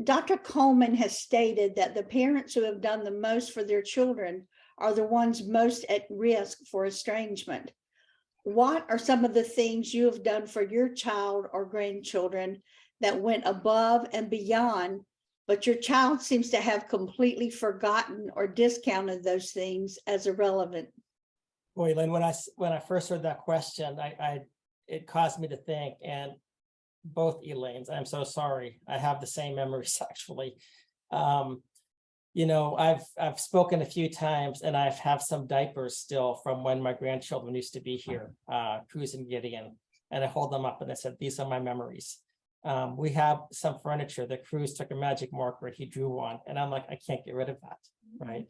Dr. Coleman has stated that the parents who have done the most for their children are the ones most at risk for estrangement. What are some of the things you have done for your child or grandchildren that went above and beyond, but your child seems to have completely forgotten or discounted those things as irrelevant? Boy, Lynn, when I first heard that question, it caused me to think, and both Elaine's, I'm so sorry. I have the same memories actually. Um, I've spoken a few times, and I've have some diapers still from when my grandchildren used to be here, Cruz and Gideon, and I hold them up and I said, these are my memories. We have some furniture that Cruz took a magic marker and he drew on, and I'm like, I can't get rid of that, right?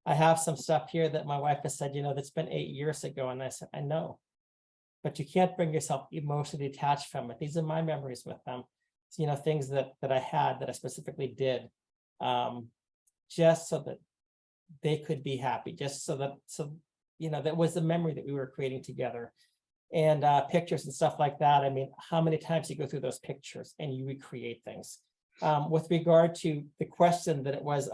I have some stuff here that my wife has said, that's been 8 years ago, and I said, I know, but you can't bring yourself emotionally attached from it. These are my memories with them. So, things that I had that I specifically did, just so that they could be happy, just so that was the memory that we were creating together. And pictures and stuff like that. I mean, how many times you go through those pictures and you recreate things? With regard to the question that it was,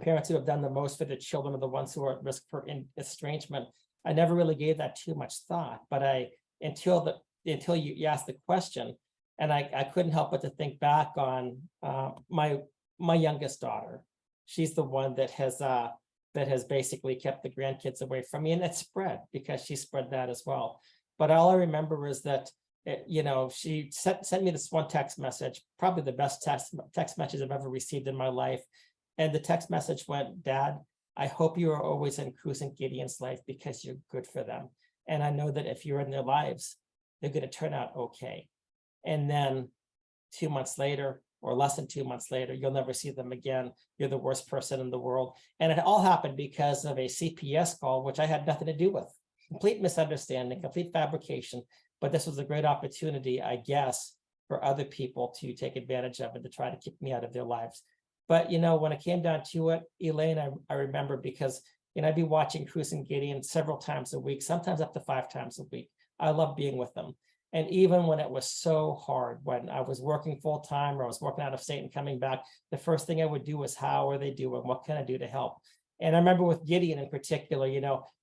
parents who have done the most for the children are the ones who are at risk for estrangement. I never really gave that too much thought, but until you asked the question, and I couldn't help but to think back on my youngest daughter. She's the one that has basically kept the grandkids away from me, and it spread because she spread that as well. But all I remember is that she sent me this one text message, probably the best text message I've ever received in my life. And the text message went, Dad, I hope you are always in Cruz and Gideon's life because you're good for them. And I know that if you're in their lives, they're going to turn out okay. And then 2 months later, or less than 2 months later, you'll never see them again. You're the worst person in the world. And it all happened because of a CPS call, which I had nothing to do with. Complete misunderstanding, complete fabrication. But this was a great opportunity, I guess, for other people to take advantage of and to try to kick me out of their lives. But, when it came down to it, Elaine, I remember because, I'd be watching Cruz and Gideon several times a week, sometimes up to 5 times a week. I love being with them. And even when it was so hard, when I was working full time or I was working out of state and coming back, the first thing I would do was, how are they doing? What can I do to help? And I remember with Gideon in particular,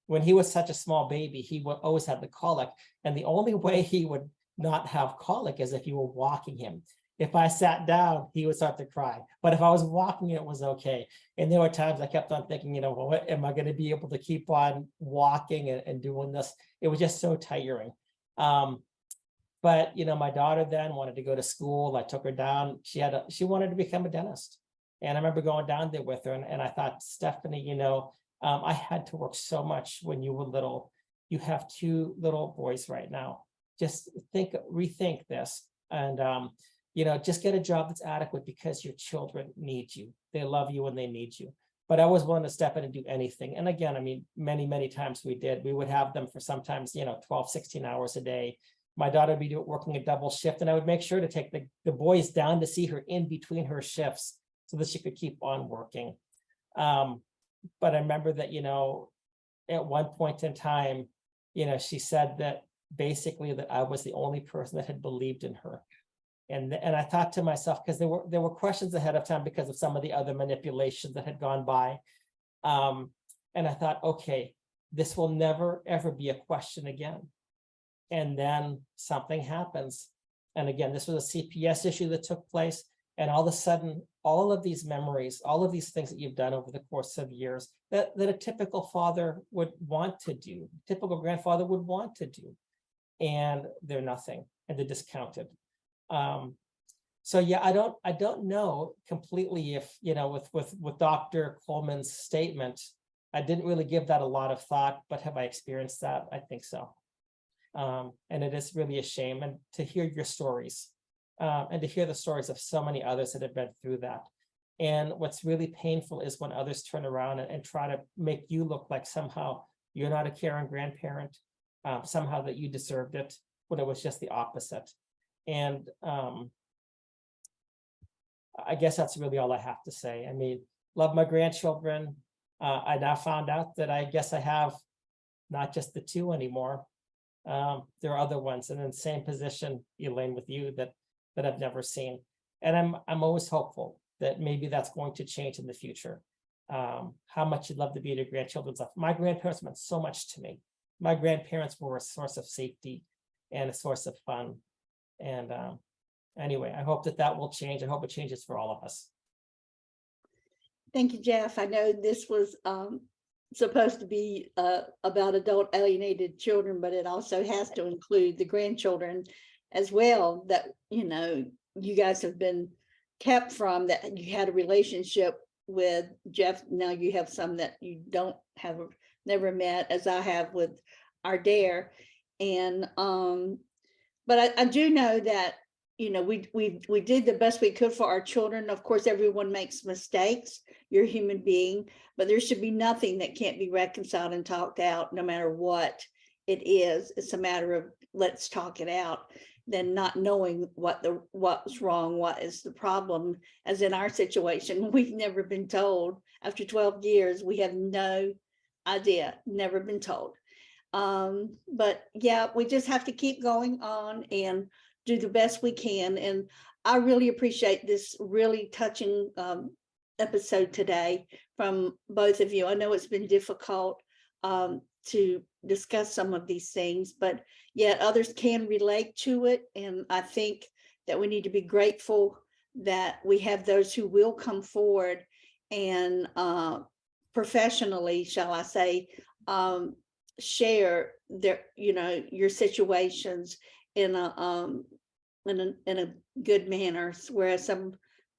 when he was such a small baby, he would always have the colic. And the only way he would not have colic is if you were walking him. If I sat down, he would start to cry. But if I was walking, it was okay. And there were times I kept on thinking, well, am I going to be able to keep on walking and doing this? It was just so tiring. But, my daughter then wanted to go to school. I took her down. She wanted to become a dentist. And I remember going down there with her. And I thought, Stephanie, I had to work so much when you were little. You have 2 little boys right now. Just rethink this. And, just get a job that's adequate because your children need you. They love you and they need you. But I was willing to step in and do anything. And again, I mean, many, many times we did. We would have them for sometimes, 12, 16 hours a day. My daughter would be working a double shift, and I would make sure to take the boys down to see her in between her shifts so that she could keep on working. But I remember that, at one point in time, she said that basically that I was the only person that had believed in her. And I thought to myself, because there were questions ahead of time because of some of the other manipulations that had gone by. And I thought, okay, this will never, ever be a question again. And then something happens. And again, this was a CPS issue that took place. And all of a sudden, all of these memories, all of these things that you've done over the course of years that a typical father would want to do, typical grandfather would want to do, and they're nothing, and they're discounted. So yeah, I don't know completely if, with Dr. Coleman's statement, I didn't really give that a lot of thought, but have I experienced that? I think so. And it is really a shame, and to hear your stories, and to hear the stories of so many others that have been through that. And what's really painful is when others turn around and try to make you look like somehow you're not a caring grandparent, somehow that you deserved it, when it was just the opposite. And I guess that's really all I have to say. I mean, love my grandchildren. I now found out that I guess I have not just the 2 anymore. There are other ones in the same position, Elaine, with you that I've never seen. And I'm always hopeful that maybe that's going to change in the future. How much you'd love to be at your grandchildren's life. My grandparents meant so much to me. My grandparents were a source of safety and a source of fun. And anyway, I hope that that will change. I hope it changes for all of us. Thank you, Jeff. I know this was supposed to be about adult alienated children, but it also has to include the grandchildren as well, that, you know, you guys have been kept from, that you had a relationship with. Jeff, now you have some that you don't have, never met, as I have with our dare. And but I do know that, you know, we did the best we could for our children. Of course, everyone makes mistakes. You're a human being, but there should be nothing that can't be reconciled and talked out, no matter what it is. It's a matter of, let's talk it out, than not knowing what's wrong, what is the problem. As in our situation, we've never been told. After 12 years, we have no idea, never been told. But yeah, we just have to keep going on and do the best we can. And I really appreciate this really touching episode today from both of you. I know it's been difficult to discuss some of these things, but yet others can relate to it. And I think that we need to be grateful that we have those who will come forward and professionally, shall I say, share their, you know, your situations in a good manner, whereas some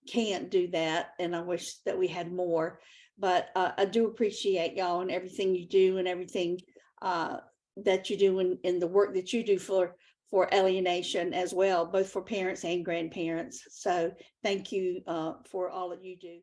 can't do that. And I wish that we had more, but I do appreciate y'all and everything you do, and everything that you do in the work that you do for Alienation as well, both for parents and grandparents. So thank you for all that you do.